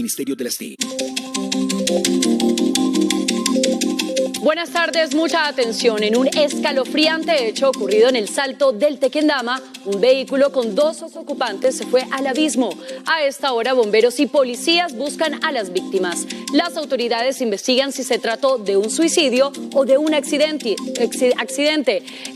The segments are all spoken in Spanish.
Ministerio de las TIC. Buenas tardes, mucha atención. En un escalofriante hecho ocurrido en el Salto del Tequendama, un vehículo con 2 ocupantes se fue al abismo. A esta hora, bomberos y policías buscan a las víctimas. Las autoridades investigan si se trató de un suicidio o de un accidente.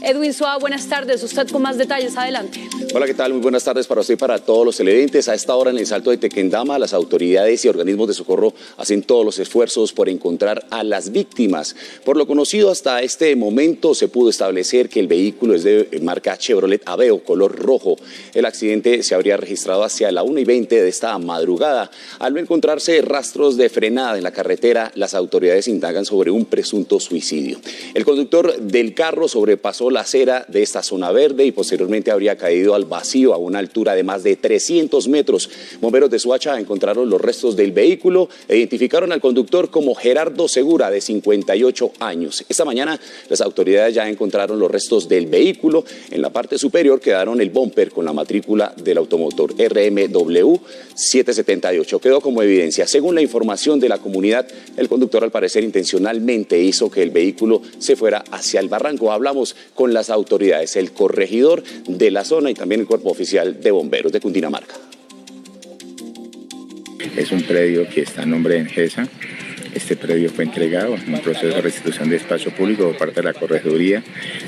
Edwin Suá, buenas tardes. Usted con más detalles, adelante. Hola, ¿qué tal? Muy buenas tardes para usted y para todos los televidentes. A esta hora en el Salto de Tequendama, las autoridades y organismos de socorro hacen todos los esfuerzos por encontrar a las víctimas. Por lo conocido hasta este momento, se pudo establecer que el vehículo es de marca Chevrolet Aveo, color rojo. El accidente se habría registrado hacia la 1:20 de esta madrugada. Al no encontrarse rastros de frenada en la carretera, las autoridades indagan sobre un presunto suicidio. El conductor del carro sobrepasó la acera de esta zona verde y posteriormente habría caído al vacío a una altura de más de 300 metros. Bomberos de Soacha encontraron los restos del vehículo e identificaron al conductor como Gerardo Segura, de 58 años. Esta mañana las autoridades ya encontraron los restos del vehículo. En la parte superior quedaron el bumper con la matrícula del automotor RMW 778. Quedó como evidencia. Según la información de la comunidad, el conductor al parecer intencionalmente hizo que el vehículo se fuera hacia el barranco. Hablamos con las autoridades, el corregidor de la zona y también el cuerpo oficial de bomberos de Cundinamarca. Es un predio que está a nombre de Engesa. Este predio fue entregado en un proceso de restitución de espacio público por parte de la correduría.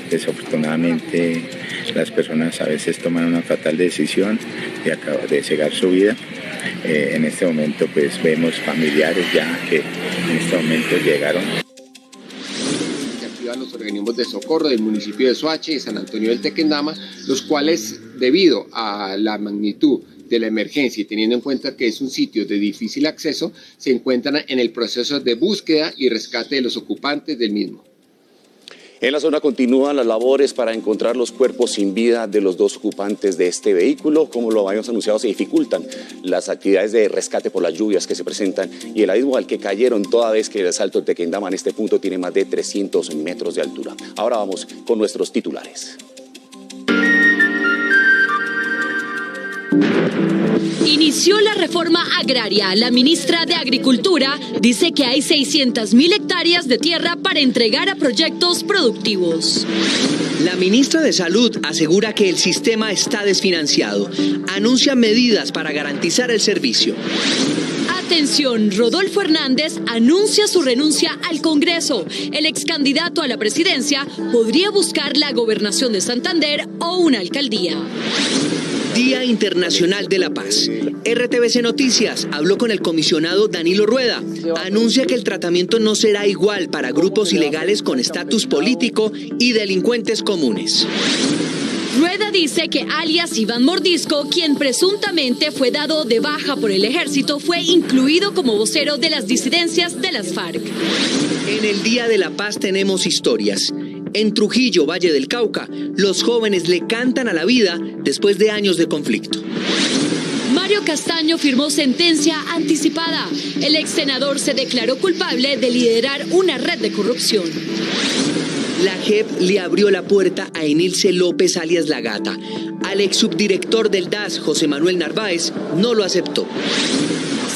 Desafortunadamente, las personas a veces toman una fatal decisión de cegar su vida. En este momento, pues vemos familiares ya que en este momento llegaron. Se activan los organismos de socorro del municipio de Soacha y San Antonio del Tequendama, los cuales, debido a la magnitud de la emergencia y teniendo en cuenta que es un sitio de difícil acceso, se encuentran en el proceso de búsqueda y rescate de los ocupantes del mismo. En la zona continúan las labores para encontrar los cuerpos sin vida de los 2 ocupantes de este vehículo. Como lo habíamos anunciado, se dificultan las actividades de rescate por las lluvias que se presentan y el abismo al que cayeron toda vez que el Salto del Tequendama en este punto tiene más de 300 metros de altura. Ahora vamos con nuestros titulares. Inició la reforma agraria. La ministra de Agricultura dice que hay 600.000 hectáreas de tierra para entregar a proyectos productivos. La ministra de Salud asegura que el sistema está desfinanciado. Anuncia medidas para garantizar el servicio. Atención, Rodolfo Hernández anuncia su renuncia al Congreso. El ex candidato a la presidencia podría buscar la gobernación de Santander o una alcaldía. Día Internacional de la Paz. RTBC Noticias habló con el comisionado Danilo Rueda. Anuncia que el tratamiento no será igual para grupos ilegales con estatus político y delincuentes comunes. Rueda dice que alias Iván Mordisco, quien presuntamente fue dado de baja por el ejército, fue incluido como vocero de las disidencias de las FARC. En el Día de la Paz tenemos historias. En Trujillo, Valle del Cauca, los jóvenes le cantan a la vida después de años de conflicto. Mario Castaño firmó sentencia anticipada. El ex senador se declaró culpable de liderar una red de corrupción. La JEP le abrió la puerta a Enilce López alias La Gata. Al ex subdirector del DAS, José Manuel Narváez, no lo aceptó.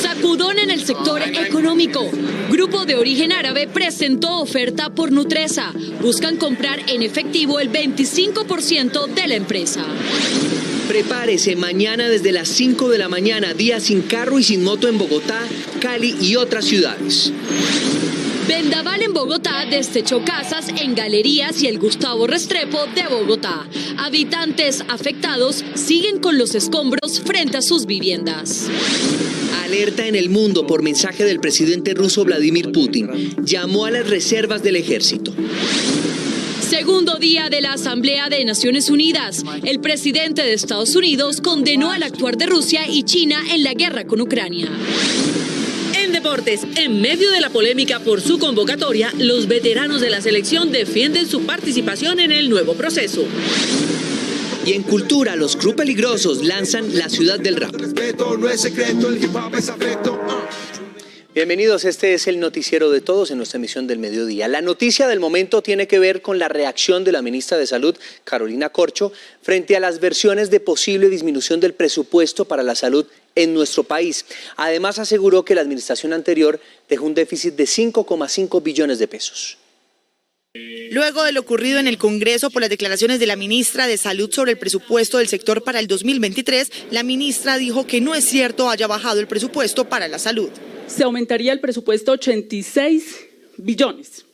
Sacudón en el sector económico. Grupo de origen árabe presentó oferta por Nutresa. Buscan comprar en efectivo el 25% de la empresa. Prepárese mañana desde las 5 de la mañana, día sin carro y sin moto en Bogotá, Cali y otras ciudades. Vendaval en Bogotá destechó casas en Galerías y el Gustavo Restrepo de Bogotá. Habitantes afectados siguen con los escombros frente a sus viviendas. Alerta en el mundo por mensaje del presidente ruso Vladimir Putin. Llamó a las reservas del ejército. Segundo día de la Asamblea de Naciones Unidas. El presidente de Estados Unidos condenó al actuar de Rusia y China en la guerra con Ucrania. En deportes, en medio de la polémica por su convocatoria, los veteranos de la selección defienden su participación en el nuevo proceso. Y en cultura, los Crew Peligrosos lanzan La Ciudad del Rap. Bien, Bienvenidos, este es el noticiero de todos en nuestra emisión del mediodía. La noticia del momento tiene que ver con la reacción de la ministra de Salud, Carolina Corcho, frente a las versiones de posible disminución del presupuesto para la salud en nuestro país. Además, aseguró que la administración anterior dejó un déficit de 5,5 billones de pesos. Luego de lo ocurrido en el Congreso por las declaraciones de la ministra de Salud sobre el presupuesto del sector para el 2023, la ministra dijo que no es cierto haya bajado el presupuesto para la salud. Se aumentaría el presupuesto 86 billones,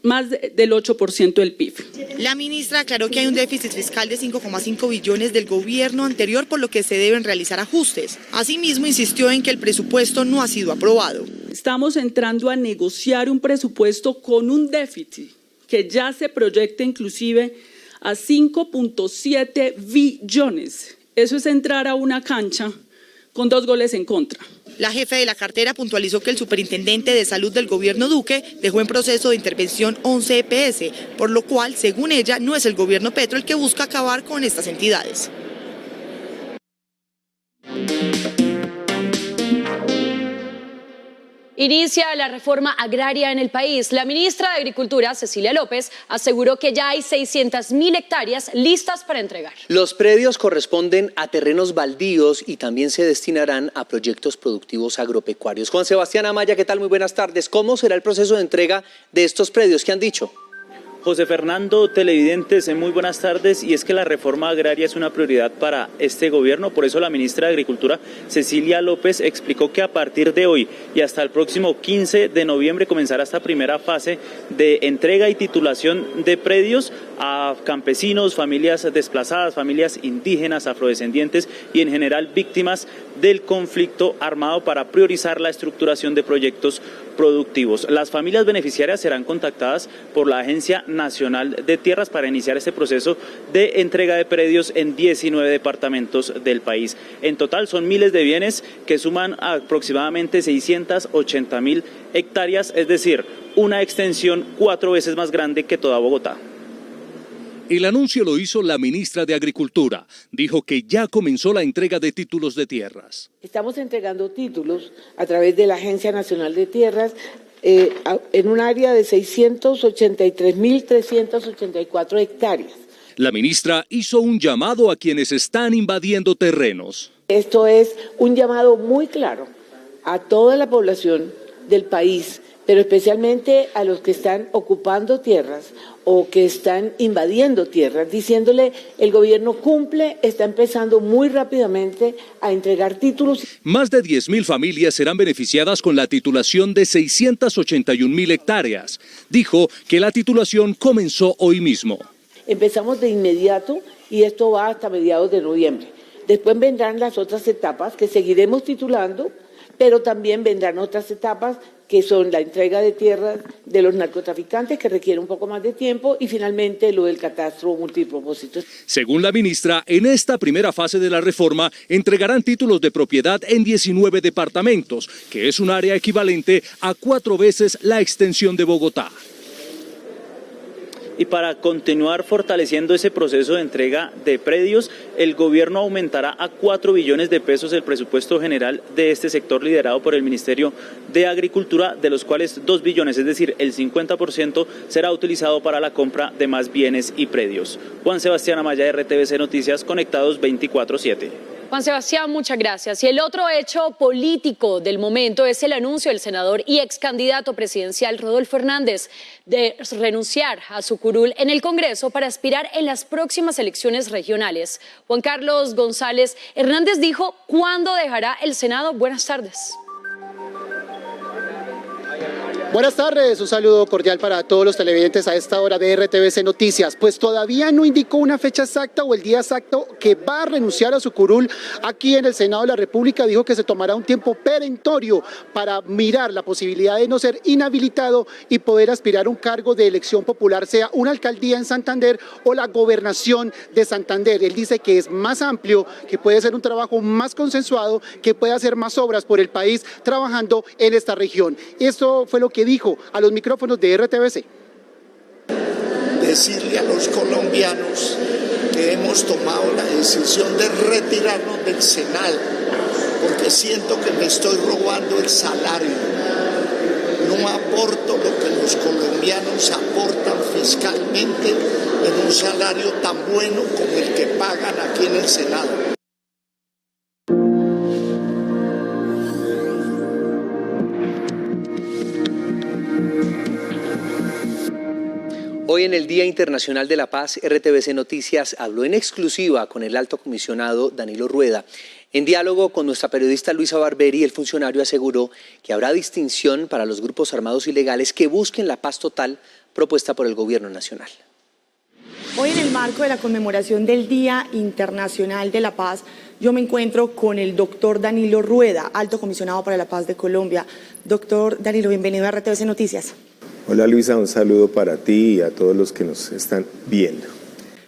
más del 8% del PIB. La ministra aclaró que hay un déficit fiscal de 5,5 billones del gobierno anterior, por lo que se deben realizar ajustes. Asimismo, insistió en que el presupuesto no ha sido aprobado. Estamos entrando a negociar un presupuesto con un déficit que ya se proyecta inclusive a 5,7 billones. Eso es entrar a una cancha con 2 goles en contra. La jefe de la cartera puntualizó que el superintendente de salud del gobierno Duque dejó en proceso de intervención 11 EPS, por lo cual, según ella, no es el gobierno Petro el que busca acabar con estas entidades. Inicia la reforma agraria en el país. La ministra de Agricultura, Cecilia López, aseguró que ya hay 600.000 hectáreas listas para entregar. Los predios corresponden a terrenos baldíos y también se destinarán a proyectos productivos agropecuarios. Juan Sebastián Amaya, ¿qué tal? Muy buenas tardes. ¿Cómo será el proceso de entrega de estos predios? ¿Qué han dicho? José Fernando, televidentes, muy buenas tardes. Y es que la reforma agraria es una prioridad para este gobierno. Por eso la ministra de Agricultura, Cecilia López, explicó que a partir de hoy y hasta el próximo 15 de noviembre comenzará esta primera fase de entrega y titulación de predios a campesinos, familias desplazadas, familias indígenas, afrodescendientes y en general víctimas del conflicto armado, para priorizar la estructuración de proyectos productivos. Las familias beneficiarias serán contactadas por la Agencia Nacional de Tierras para iniciar este proceso de entrega de predios en 19 departamentos del país. En total son miles de bienes que suman aproximadamente 680.000 hectáreas, es decir, una extensión 4 veces más grande que toda Bogotá. El anuncio lo hizo la ministra de Agricultura. Dijo que ya comenzó la entrega de títulos de tierras. Estamos entregando títulos a través de la Agencia Nacional de Tierras en un área de 683.384 hectáreas. La ministra hizo un llamado a quienes están invadiendo terrenos. Esto es un llamado muy claro a toda la población del país, pero especialmente a los que están ocupando tierras o que están invadiendo tierras, diciéndole el gobierno cumple, está empezando muy rápidamente a entregar títulos. Más de 10.000 familias serán beneficiadas con la titulación de 681.000 hectáreas. Dijo que la titulación comenzó hoy mismo. Empezamos de inmediato y esto va hasta mediados de noviembre. Después vendrán las otras etapas que seguiremos titulando, pero también vendrán otras etapas que son la entrega de tierras de los narcotraficantes, que requiere un poco más de tiempo, y finalmente lo del catastro multipropósito. Según la ministra, en esta primera fase de la reforma entregarán títulos de propiedad en 19 departamentos, que es un área equivalente a 4 veces la extensión de Bogotá. Y para continuar fortaleciendo ese proceso de entrega de predios, el gobierno aumentará a 4 billones de pesos el presupuesto general de este sector liderado por el Ministerio de Agricultura, de los cuales 2 billones, es decir, el 50%, será utilizado para la compra de más bienes y predios. Juan Sebastián Amaya, RTVC Noticias, conectados 24/7. Juan Sebastián, muchas gracias. Y el otro hecho político del momento es el anuncio del senador y ex candidato presidencial Rodolfo Hernández de renunciar a su curul en el Congreso para aspirar en las próximas elecciones regionales. Juan Carlos González Hernández dijo cuándo dejará el Senado. Buenas tardes. Buenas tardes, un saludo cordial para todos los televidentes a esta hora de RTVC Noticias. Pues todavía no indicó una fecha exacta o el día exacto que va a renunciar a su curul aquí en el Senado de la República. Dijo que se tomará un tiempo perentorio para mirar la posibilidad de no ser inhabilitado y poder aspirar a un cargo de elección popular, sea una alcaldía en Santander o la gobernación de Santander. Él dice que es más amplio, que puede ser un trabajo más consensuado, que puede hacer más obras por el país trabajando en esta región. Esto fue lo que dijo a los micrófonos de RTVC. Decirle a los colombianos que hemos tomado la decisión de retirarnos del Senado porque siento que me estoy robando el salario. No aporto lo que los colombianos aportan fiscalmente en un salario tan bueno como el que pagan aquí en el Senado. Hoy en el Día Internacional de la Paz, RTVC Noticias habló en exclusiva con el alto comisionado Danilo Rueda. En diálogo con nuestra periodista Luisa Barberi, el funcionario aseguró que habrá distinción para los grupos armados ilegales que busquen la paz total propuesta por el gobierno nacional. Hoy en el marco de la conmemoración del Día Internacional de la Paz, yo me encuentro con el doctor Danilo Rueda, alto comisionado para la paz de Colombia. Doctor Danilo, bienvenido a RTVC Noticias. Hola Luisa, un saludo para ti y a todos los que nos están viendo.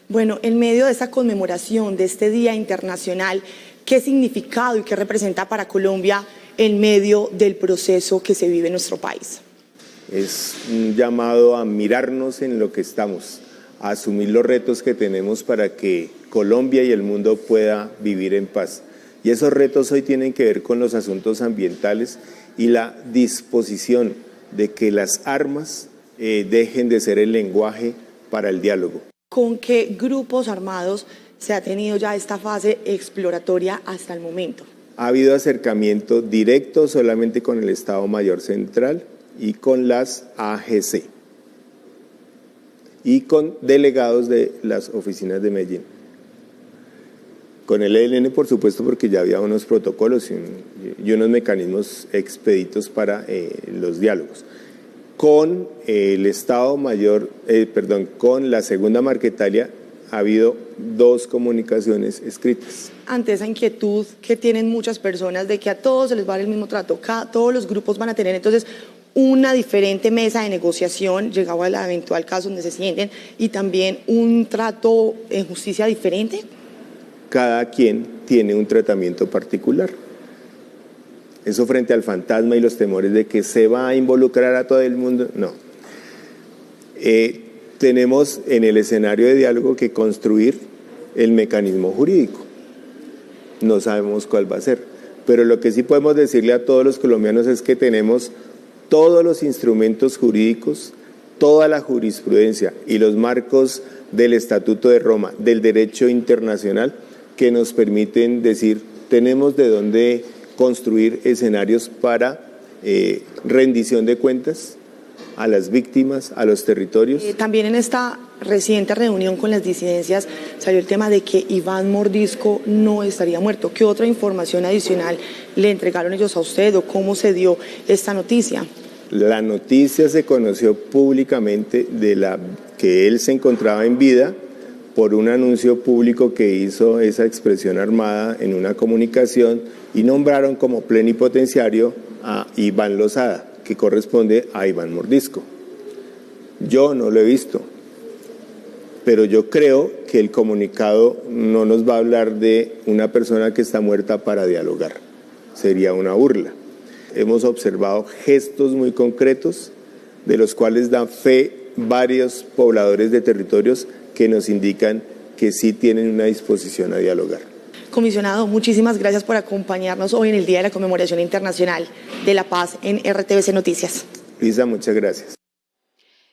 Bueno, en medio de esta conmemoración de este Día Internacional, ¿qué significado y qué representa para Colombia en medio del proceso que se vive en nuestro país? Es un llamado a mirarnos en lo que estamos, a asumir los retos que tenemos para que Colombia y el mundo pueda vivir en paz. Y esos retos hoy tienen que ver con los asuntos ambientales y la disposición de que las armas dejen de ser el lenguaje para el diálogo. ¿Con qué grupos armados se ha tenido ya esta fase exploratoria hasta el momento? Ha habido acercamiento directo solamente con el Estado Mayor Central y con las AGC y con delegados de las oficinas de Medellín. Con el ELN, por supuesto, porque ya había unos protocolos y unos mecanismos expeditos para los diálogos. Con el Estado Mayor, con la segunda Marquetalia ha habido 2 comunicaciones escritas. Ante esa inquietud que tienen muchas personas de que a todos se les va a dar el mismo trato, todos los grupos van a tener entonces una diferente mesa de negociación, llegado al eventual caso donde se sienten, y también un trato en justicia diferente. Cada quien tiene un tratamiento particular. Eso frente al fantasma y los temores de que se va a involucrar a todo el mundo, no. Tenemos en el escenario de diálogo que construir el mecanismo jurídico. No sabemos cuál va a ser, pero lo que sí podemos decirle a todos los colombianos es que tenemos todos los instrumentos jurídicos, toda la jurisprudencia y los marcos del Estatuto de Roma, del derecho internacional, que nos permiten decir, tenemos de dónde construir escenarios para rendición de cuentas a las víctimas, a los territorios. También en esta reciente reunión con las disidencias salió el tema de que Iván Mordisco no estaría muerto. ¿Qué otra información adicional le entregaron ellos a usted o cómo se dio esta noticia? La noticia se conoció públicamente que él se encontraba en vida por un anuncio público que hizo esa expresión armada en una comunicación y nombraron como plenipotenciario a Iván Lozada, que corresponde a Iván Mordisco. Yo no lo he visto, pero yo creo que el comunicado no nos va a hablar de una persona que está muerta para dialogar. Sería una burla. Hemos observado gestos muy concretos de los cuales dan fe varios pobladores de territorios que nos indican que sí tienen una disposición a dialogar. Comisionado, muchísimas gracias por acompañarnos hoy en el Día de la Conmemoración Internacional de la Paz en RTVC Noticias. Lisa, muchas gracias.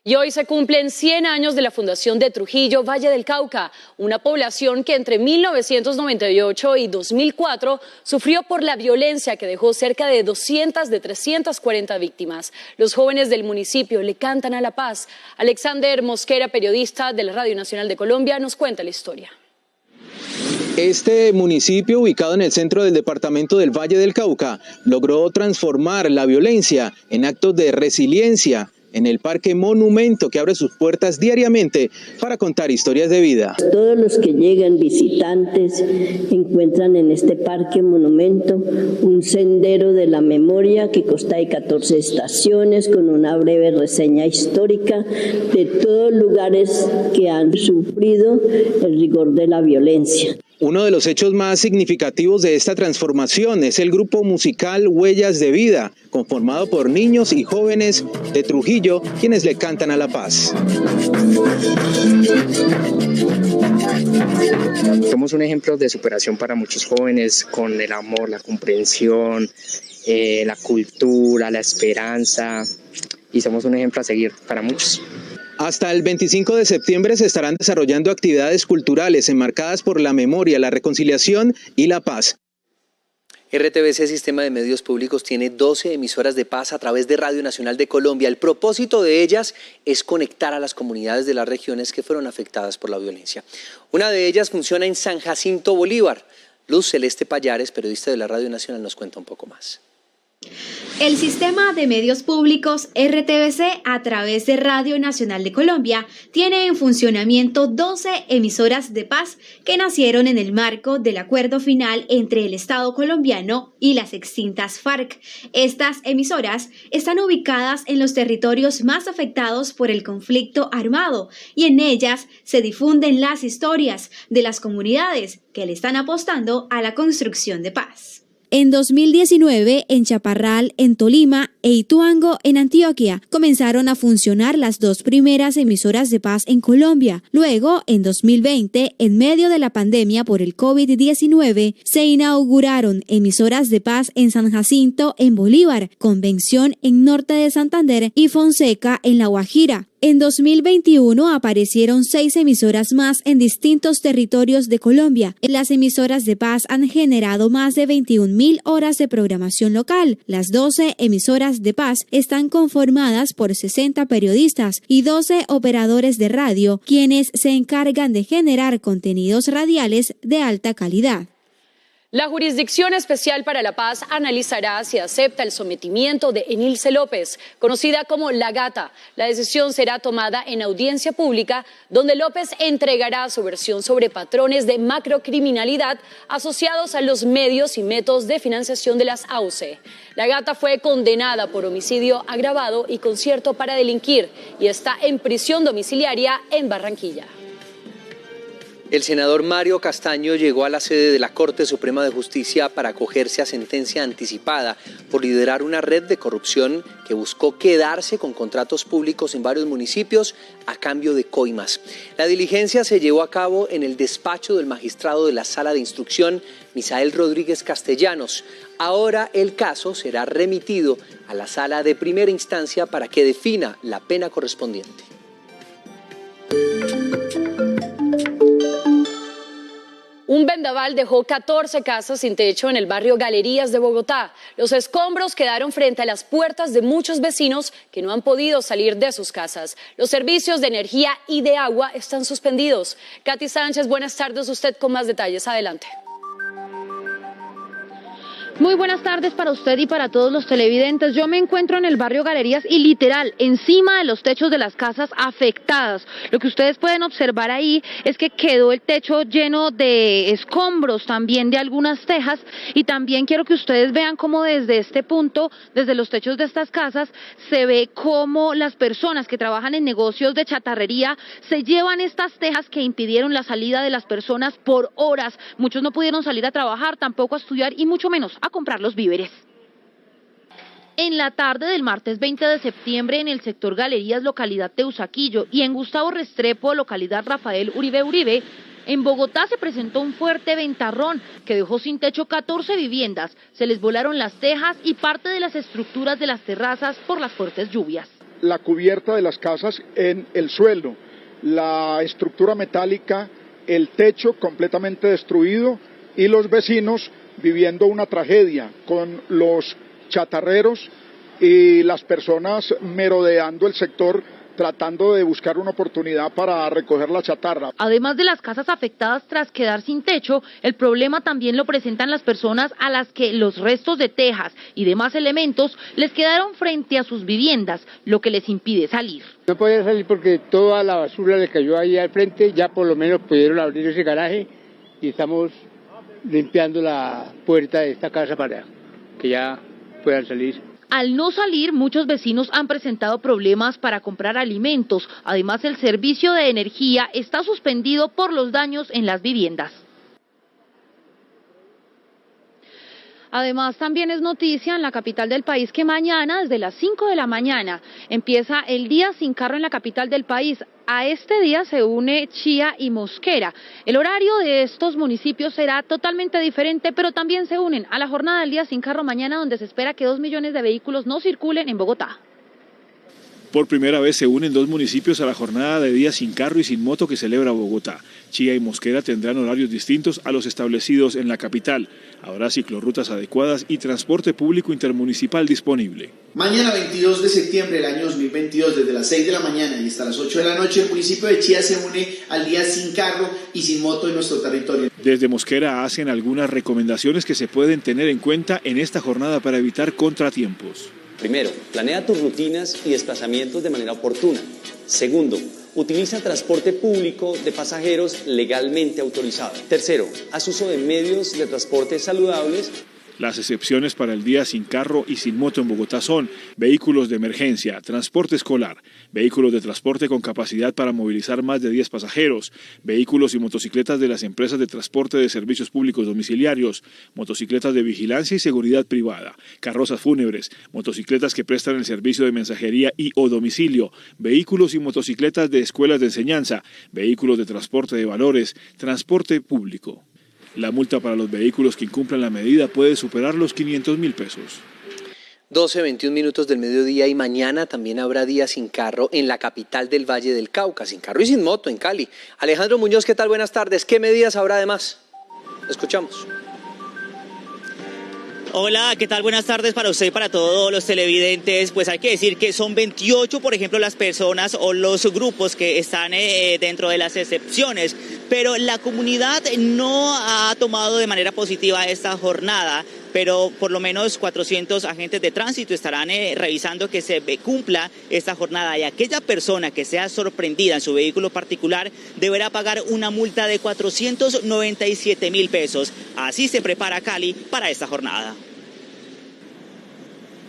Y hoy se cumplen 100 años de la fundación de Trujillo, Valle del Cauca, una población que entre 1998 y 2004 sufrió por la violencia que dejó cerca de 340 víctimas. Los jóvenes del municipio le cantan a la paz. Alexander Mosquera, periodista de la Radio Nacional de Colombia, nos cuenta la historia. Este municipio, ubicado en el centro del departamento del Valle del Cauca, logró transformar la violencia en actos de resiliencia en el Parque Monumento, que abre sus puertas diariamente para contar historias de vida. Todos los que llegan, visitantes, encuentran en este Parque Monumento un sendero de la memoria que consta de 14 estaciones con una breve reseña histórica de todos los lugares que han sufrido el rigor de la violencia. Uno de los hechos más significativos de esta transformación es el grupo musical Huellas de Vida, conformado por niños y jóvenes de Trujillo, quienes le cantan a la paz. Somos un ejemplo de superación para muchos jóvenes con el amor, la comprensión, la cultura, la esperanza, y somos un ejemplo a seguir para muchos. Hasta el 25 de septiembre se estarán desarrollando actividades culturales enmarcadas por la memoria, la reconciliación y la paz. RTVC Sistema de Medios Públicos tiene 12 emisoras de paz a través de Radio Nacional de Colombia. El propósito de ellas es conectar a las comunidades de las regiones que fueron afectadas por la violencia. Una de ellas funciona en San Jacinto, Bolívar. Luz Celeste Payares, periodista de la Radio Nacional, nos cuenta un poco más. El Sistema de Medios Públicos RTVC a través de Radio Nacional de Colombia tiene en funcionamiento 12 emisoras de paz que nacieron en el marco del acuerdo final entre el Estado colombiano y las extintas FARC. Estas emisoras están ubicadas en los territorios más afectados por el conflicto armado y en ellas se difunden las historias de las comunidades que le están apostando a la construcción de paz. En 2019, en Chaparral, en Tolima e Ituango, en Antioquia, comenzaron a funcionar las dos primeras emisoras de paz en Colombia. Luego, en 2020, en medio de la pandemia por el COVID-19, se inauguraron emisoras de paz en San Jacinto, en Bolívar, Convención en Norte de Santander y Fonseca, en La Guajira. En 2021 aparecieron 6 emisoras más en distintos territorios de Colombia. Las emisoras de paz han generado más de 21.000 horas de programación local. Las 12 emisoras de paz están conformadas por 60 periodistas y 12 operadores de radio, quienes se encargan de generar contenidos radiales de alta calidad. La Jurisdicción Especial para la Paz analizará si acepta el sometimiento de Enilce López, conocida como La Gata. La decisión será tomada en audiencia pública, donde López entregará su versión sobre patrones de macrocriminalidad asociados a los medios y métodos de financiación de las AUCE. La Gata fue condenada por homicidio agravado y concierto para delinquir y está en prisión domiciliaria en Barranquilla. El senador Mario Castaño llegó a la sede de la Corte Suprema de Justicia para acogerse a sentencia anticipada por liderar una red de corrupción que buscó quedarse con contratos públicos en varios municipios a cambio de coimas. La diligencia se llevó a cabo en el despacho del magistrado de la Sala de Instrucción, Misael Rodríguez Castellanos. Ahora el caso será remitido a la Sala de Primera Instancia para que defina la pena correspondiente. Un vendaval dejó 14 casas sin techo en el barrio Galerías de Bogotá. Los escombros quedaron frente a las puertas de muchos vecinos que no han podido salir de sus casas. Los servicios de energía y de agua están suspendidos. Katy Sánchez, buenas tardes. Usted con más detalles. Adelante. Muy buenas tardes para usted y para todos los televidentes. Yo me encuentro en el barrio Galerías y literal encima de los techos de las casas afectadas. Lo que ustedes pueden observar ahí es que quedó el techo lleno de escombros, también de algunas tejas, y también quiero que ustedes vean cómo desde este punto, desde los techos de estas casas, se ve cómo las personas que trabajan en negocios de chatarrería se llevan estas tejas que impidieron la salida de las personas por horas. Muchos no pudieron salir a trabajar, tampoco a estudiar y mucho menos a comprar los víveres. En la tarde del martes 20 de septiembre en el sector Galerías, localidad Teusaquillo, y en Gustavo Restrepo, localidad Rafael Uribe, en Bogotá se presentó un fuerte ventarrón que dejó sin techo 14 viviendas. Se les volaron las tejas y parte de las estructuras de las terrazas por las fuertes lluvias. La cubierta de las casas en el suelo, la estructura metálica, el techo completamente destruido y los vecinos viviendo una tragedia con los chatarreros y las personas merodeando el sector tratando de buscar una oportunidad para recoger la chatarra. Además de las casas afectadas tras quedar sin techo, el problema también lo presentan las personas a las que los restos de tejas y demás elementos les quedaron frente a sus viviendas, lo que les impide salir. No podía salir porque toda la basura le cayó ahí al frente, ya por lo menos pudieron abrir ese garaje y estamos limpiando la puerta de esta casa para que ya puedan salir. Al no salir, muchos vecinos han presentado problemas para comprar alimentos. Además, el servicio de energía está suspendido por los daños en las viviendas. Además, también es noticia en la capital del país que mañana, desde las 5 de la mañana, empieza el Día Sin Carro en la capital del país. A este día se une Chía y Mosquera. El horario de estos municipios será totalmente diferente, pero también se unen a la jornada del Día Sin Carro mañana, donde se espera que 2 millones de vehículos no circulen en Bogotá. Por primera vez se unen 2 municipios a la jornada de Día Sin Carro y Sin Moto que celebra Bogotá. Chía y Mosquera tendrán horarios distintos a los establecidos en la capital. Habrá ciclorrutas adecuadas y transporte público intermunicipal disponible. Mañana 22 de septiembre del año 2022, desde las 6 de la mañana y hasta las 8 de la noche, el municipio de Chía se une al Día Sin Carro y Sin Moto en nuestro territorio. Desde Mosquera hacen algunas recomendaciones que se pueden tener en cuenta en esta jornada para evitar contratiempos. Primero, planea tus rutinas y desplazamientos de manera oportuna. Segundo, utiliza transporte público de pasajeros legalmente autorizado. Tercero, haz uso de medios de transporte saludables. Las excepciones para el Día Sin Carro y Sin Moto en Bogotá son vehículos de emergencia, transporte escolar, vehículos de transporte con capacidad para movilizar más de 10 pasajeros, vehículos y motocicletas de las empresas de transporte de servicios públicos domiciliarios, motocicletas de vigilancia y seguridad privada, carrozas fúnebres, motocicletas que prestan el servicio de mensajería y o domicilio, vehículos y motocicletas de escuelas de enseñanza, vehículos de transporte de valores, transporte público. La multa para los vehículos que incumplan la medida puede superar los 500.000 pesos. 12:21 minutos del mediodía y mañana también habrá Día Sin Carro en la capital del Valle del Cauca, sin carro y sin moto en Cali. Alejandro Muñoz, ¿qué tal? Buenas tardes. ¿Qué medidas habrá además? Escuchamos. Hola, ¿qué tal? Buenas tardes para usted y para todos los televidentes. Pues hay que decir que son 28, por ejemplo, las personas o los grupos que están dentro de las excepciones, pero la comunidad no ha tomado de manera positiva esta jornada, pero por lo menos 400 agentes de tránsito estarán revisando que se cumpla esta jornada y aquella persona que sea sorprendida en su vehículo particular deberá pagar una multa de 497.000 pesos. Así se prepara Cali para esta jornada.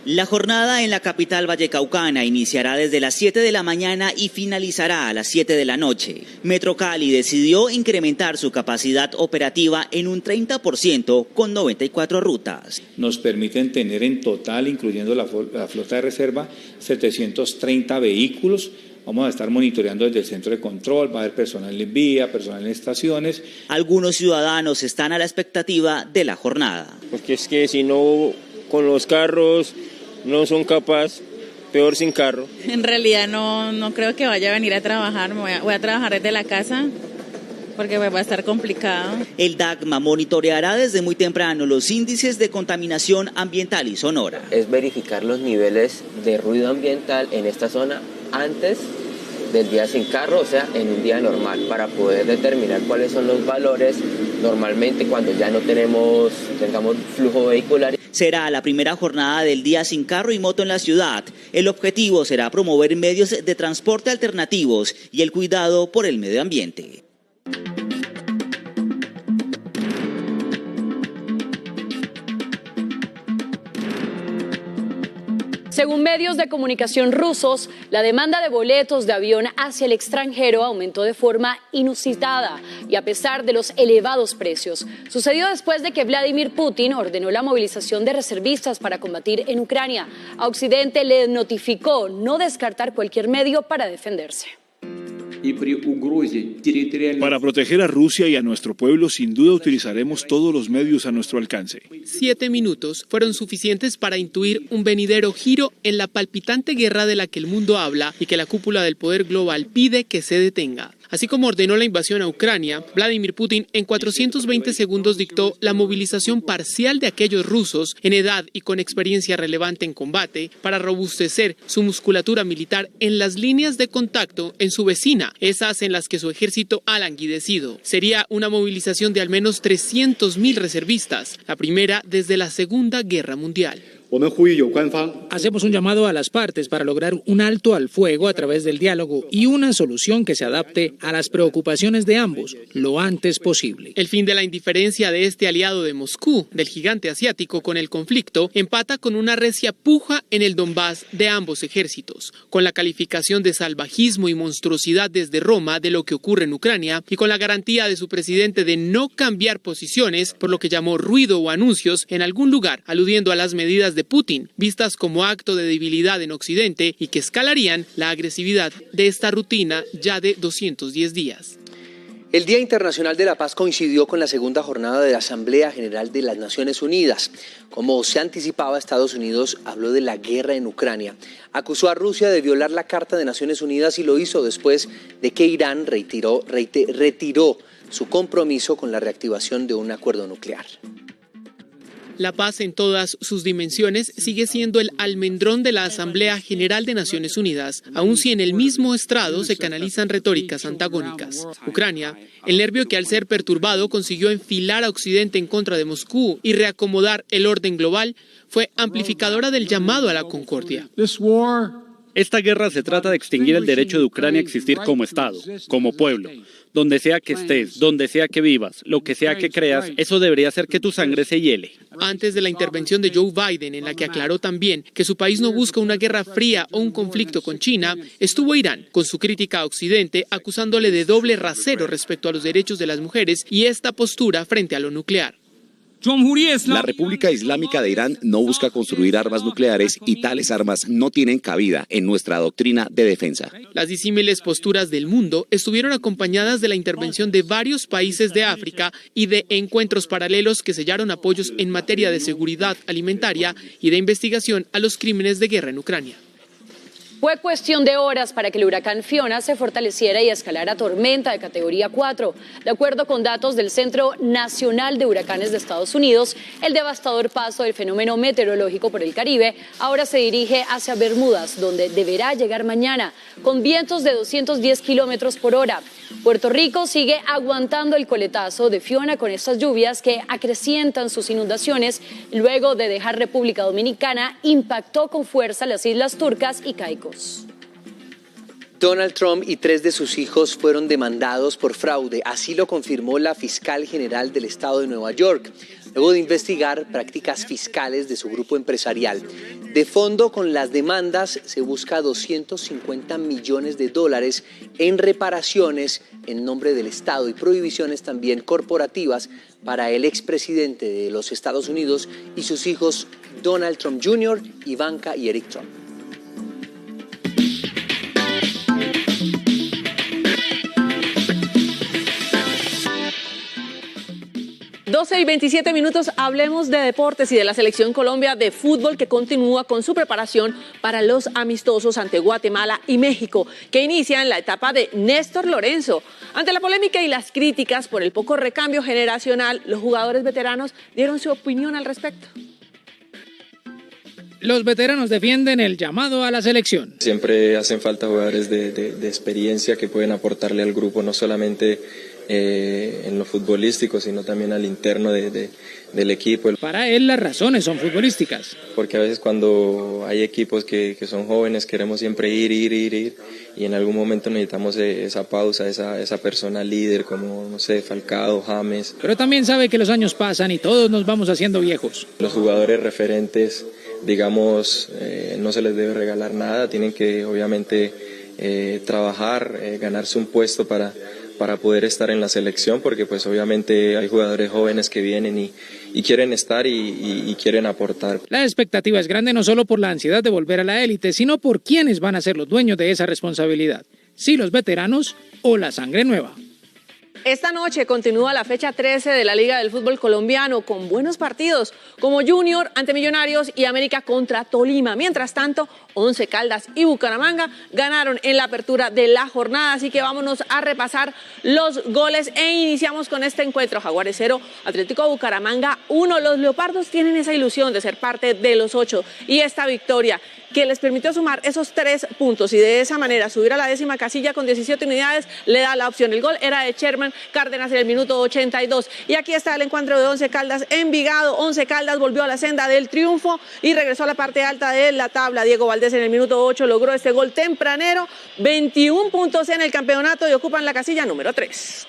La jornada en la capital vallecaucana iniciará desde las 7 de la mañana y finalizará a las 7 de la noche. Metro Cali decidió incrementar su capacidad operativa en un 30% con 94 rutas. Nos permiten tener en total, incluyendo la flota de reserva, 730 vehículos. Vamos a estar monitoreando desde el centro de control, va a haber personal en vía, personal en estaciones. Algunos ciudadanos están a la expectativa de la jornada. Porque es que si no, con los carros no son capaces, peor sin carro. En realidad no creo que vaya a venir a trabajar, voy a trabajar desde la casa porque va a estar complicado. El DACMA monitoreará desde muy temprano los índices de contaminación ambiental y sonora. Es verificar los niveles de ruido ambiental en esta zona antes del día sin carro, o sea, en un día normal, para poder determinar cuáles son los valores normalmente cuando ya no tengamos flujo vehicular. Será la primera jornada del Día Sin Carro y Moto en la ciudad. El objetivo será promover medios de transporte alternativos y el cuidado por el medio ambiente. Según medios de comunicación rusos, la demanda de boletos de avión hacia el extranjero aumentó de forma inusitada y a pesar de los elevados precios. Sucedió después de que Vladimir Putin ordenó la movilización de reservistas para combatir en Ucrania. A Occidente le notificó no descartar cualquier medio para defenderse. Para proteger a Rusia y a nuestro pueblo, sin duda utilizaremos todos los medios a nuestro alcance. 7 minutos fueron suficientes para intuir un venidero giro en la palpitante guerra de la que el mundo habla y que la cúpula del poder global pide que se detenga. Así como ordenó la invasión a Ucrania, Vladimir Putin en 420 segundos dictó la movilización parcial de aquellos rusos en edad y con experiencia relevante en combate para robustecer su musculatura militar en las líneas de contacto en su vecina, esas en las que su ejército ha languidecido. Sería una movilización de al menos 300.000 reservistas, la primera desde la Segunda Guerra Mundial. Hacemos un llamado a las partes para lograr un alto al fuego a través del diálogo y una solución que se adapte a las preocupaciones de ambos lo antes posible. El fin de la indiferencia de este aliado de Moscú, del gigante asiático, con el conflicto, empata con una recia puja en el Donbass de ambos ejércitos, con la calificación de salvajismo y monstruosidad desde Roma de lo que ocurre en Ucrania y con la garantía de su presidente de no cambiar posiciones por lo que llamó ruido o anuncios en algún lugar, aludiendo a las medidas de Putin, vistas como acto de debilidad en Occidente y que escalarían la agresividad de esta rutina ya de 210 días. El Día Internacional de la Paz coincidió con la segunda jornada de la Asamblea General de las Naciones Unidas. Como se anticipaba, Estados Unidos habló de la guerra en Ucrania. Acusó a Rusia de violar la Carta de Naciones Unidas y lo hizo después de que Irán retiró su compromiso con la reactivación de un acuerdo nuclear. La paz en todas sus dimensiones sigue siendo el almendrón de la Asamblea General de Naciones Unidas, aun si en el mismo estrado se canalizan retóricas antagónicas. Ucrania, el nervio que al ser perturbado consiguió enfilar a Occidente en contra de Moscú y reacomodar el orden global, fue amplificadora del llamado a la concordia. Esta guerra se trata de extinguir el derecho de Ucrania a existir como Estado, como pueblo. Donde sea que estés, donde sea que vivas, lo que sea que creas, eso debería hacer que tu sangre se hiele. Antes de la intervención de Joe Biden, en la que aclaró también que su país no busca una guerra fría o un conflicto con China, estuvo Irán con su crítica a Occidente, acusándole de doble rasero respecto a los derechos de las mujeres y esta postura frente a lo nuclear. La República Islámica de Irán no busca construir armas nucleares y tales armas no tienen cabida en nuestra doctrina de defensa. Las disímiles posturas del mundo estuvieron acompañadas de la intervención de varios países de África y de encuentros paralelos que sellaron apoyos en materia de seguridad alimentaria y de investigación a los crímenes de guerra en Ucrania. Fue cuestión de horas para que el huracán Fiona se fortaleciera y escalara tormenta de categoría 4. De acuerdo con datos del Centro Nacional de Huracanes de Estados Unidos, el devastador paso del fenómeno meteorológico por el Caribe ahora se dirige hacia Bermudas, donde deberá llegar mañana, con vientos de 210 kilómetros por hora. Puerto Rico sigue aguantando el coletazo de Fiona con estas lluvias que acrecientan sus inundaciones. Luego de dejar República Dominicana, impactó con fuerza las Islas Turcas y Caicos. Donald Trump y 3 de sus hijos fueron demandados por fraude, así lo confirmó la fiscal general del estado de Nueva York, luego de investigar prácticas fiscales de su grupo empresarial. De fondo con las demandas se busca $250 millones en reparaciones en nombre del Estado y prohibiciones también corporativas para el expresidente de los Estados Unidos y sus hijos Donald Trump Jr., Ivanka y Eric Trump. Y 27 minutos, hablemos de deportes y de la selección Colombia de fútbol que continúa con su preparación para los amistosos ante Guatemala y México, que inician la etapa de Néstor Lorenzo. Ante la polémica y las críticas por el poco recambio generacional, los jugadores veteranos dieron su opinión al respecto. Los veteranos defienden el llamado a la selección. Siempre hacen falta jugadores de experiencia que pueden aportarle al grupo, no solamente en lo futbolístico, sino también al interno del equipo. Para él las razones son futbolísticas. Porque a veces cuando hay equipos que son jóvenes queremos siempre ir y en algún momento necesitamos esa pausa, esa persona líder como, no sé, Falcao, James. Pero también sabe que los años pasan y todos nos vamos haciendo viejos. Los jugadores referentes, digamos, no se les debe regalar nada, tienen que obviamente trabajar, ganarse un puesto para poder estar en la selección, porque pues obviamente hay jugadores jóvenes que vienen y quieren estar y quieren aportar. La expectativa es grande no solo por la ansiedad de volver a la élite, sino por quiénes van a ser los dueños de esa responsabilidad, si los veteranos o la sangre nueva. Esta noche continúa la fecha 13 de la Liga del Fútbol Colombiano con buenos partidos como Junior ante Millonarios y América contra Tolima. Mientras tanto, Once Caldas y Bucaramanga ganaron en la apertura de la jornada, así que vámonos a repasar los goles e iniciamos con este encuentro. Jaguares 0, Atlético Bucaramanga 1. Los Leopardos tienen esa ilusión de ser parte de los 8 y esta victoria que les permitió sumar esos 3 puntos y de esa manera subir a la 10ª casilla con 17 unidades, le da la opción. El gol era de Sherman Cárdenas en el minuto 82. Y aquí está el encuentro de Once Caldas Envigado. Once Caldas volvió a la senda del triunfo y regresó a la parte alta de la tabla. Diego Valdés en el minuto 8 logró este gol tempranero. 21 puntos en el campeonato y ocupan la casilla número 3.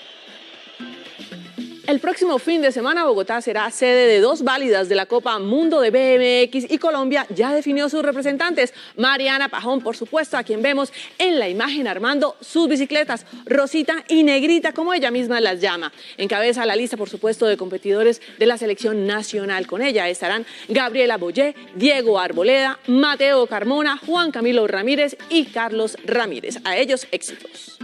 El próximo fin de semana Bogotá será sede de 2 válidas de la Copa Mundo de BMX y Colombia ya definió sus representantes. Mariana Pajón, por supuesto, a quien vemos en la imagen armando sus bicicletas, Rosita y Negrita, como ella misma las llama. Encabeza la lista, por supuesto, de competidores de la selección nacional. Con ella estarán Gabriela Boyé, Diego Arboleda, Mateo Carmona, Juan Camilo Ramírez y Carlos Ramírez. A ellos, éxitos.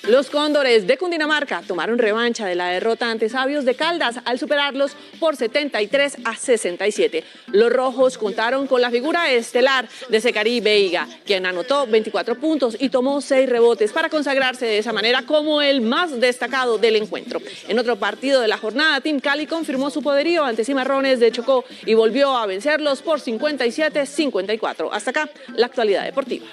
Los Cóndores de Cundinamarca tomaron revancha de la derrota ante Sabios de Caldas al superarlos por 73-67. Los rojos contaron con la figura estelar de Secarí Veiga, quien anotó 24 puntos y tomó 6 rebotes para consagrarse de esa manera como el más destacado del encuentro. En otro partido de la jornada, Team Cali confirmó su poderío ante Cimarrones de Chocó y volvió a vencerlos por 57-54. Hasta acá, la actualidad deportiva.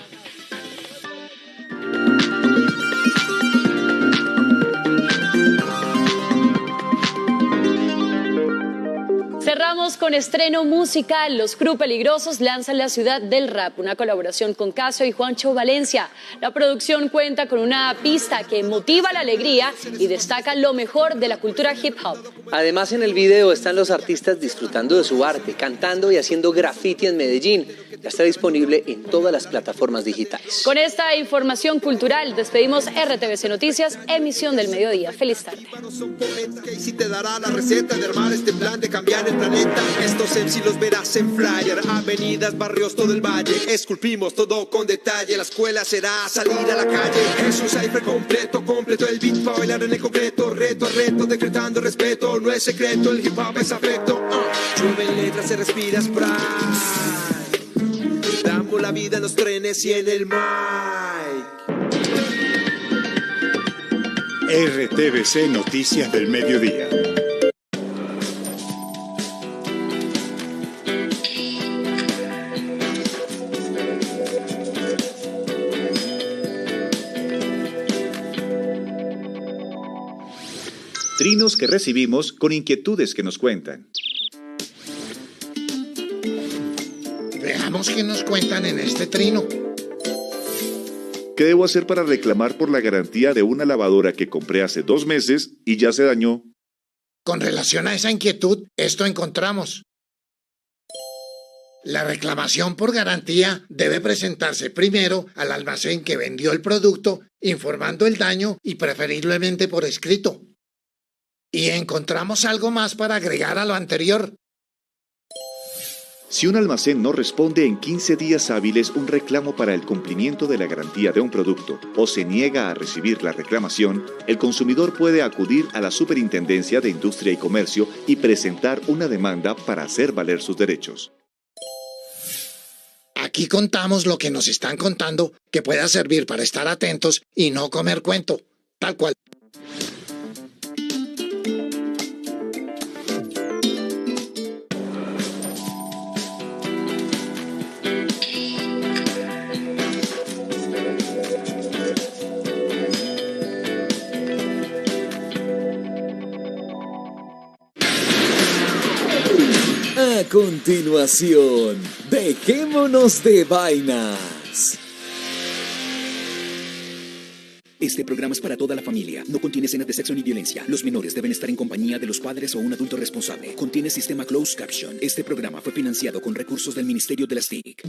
Cerramos con estreno musical. Los Crew Peligrosos lanzan La Ciudad del Rap, una colaboración con Casio y Juancho Valencia. La producción cuenta con una pista que motiva la alegría y destaca lo mejor de la cultura hip hop. Además, en el video están los artistas disfrutando de su arte, cantando y haciendo graffiti en Medellín. Ya está disponible en todas las plataformas digitales. Con esta información cultural despedimos RTVC Noticias, emisión del mediodía. Feliz tarde. Si te dará la receta de armar este plan de cambiar el planeta. Estos MC los verás en flyer, avenidas, barrios, todo el valle. Esculpimos todo con detalle. La escuela será salir a la calle. Es un cipher completo, completo el beat para bailar en el concreto. Reto a reto, decretando respeto. No es secreto, el hip hop es afecto. Llueven letras, se respira spray. Damos la vida en los trenes y en el mic. RTVC Noticias del Mediodía. Trinos que recibimos con inquietudes que nos cuentan. Veamos qué nos cuentan en este trino. ¿Qué debo hacer para reclamar por la garantía de una lavadora que compré hace 2 meses y ya se dañó? Con relación a esa inquietud, esto encontramos. La reclamación por garantía debe presentarse primero al almacén que vendió el producto, informando el daño y preferiblemente por escrito. Y encontramos algo más para agregar a lo anterior. Si un almacén no responde en 15 días hábiles un reclamo para el cumplimiento de la garantía de un producto o se niega a recibir la reclamación, el consumidor puede acudir a la Superintendencia de Industria y Comercio y presentar una demanda para hacer valer sus derechos. Aquí contamos lo que nos están contando que pueda servir para estar atentos y no comer cuento, tal cual. A continuación, dejémonos de vainas. Este programa es para toda la familia. No contiene escenas de sexo ni violencia. Los menores deben estar en compañía de los padres o un adulto responsable. Contiene sistema closed caption. Este programa fue financiado con recursos del Ministerio de las TIC.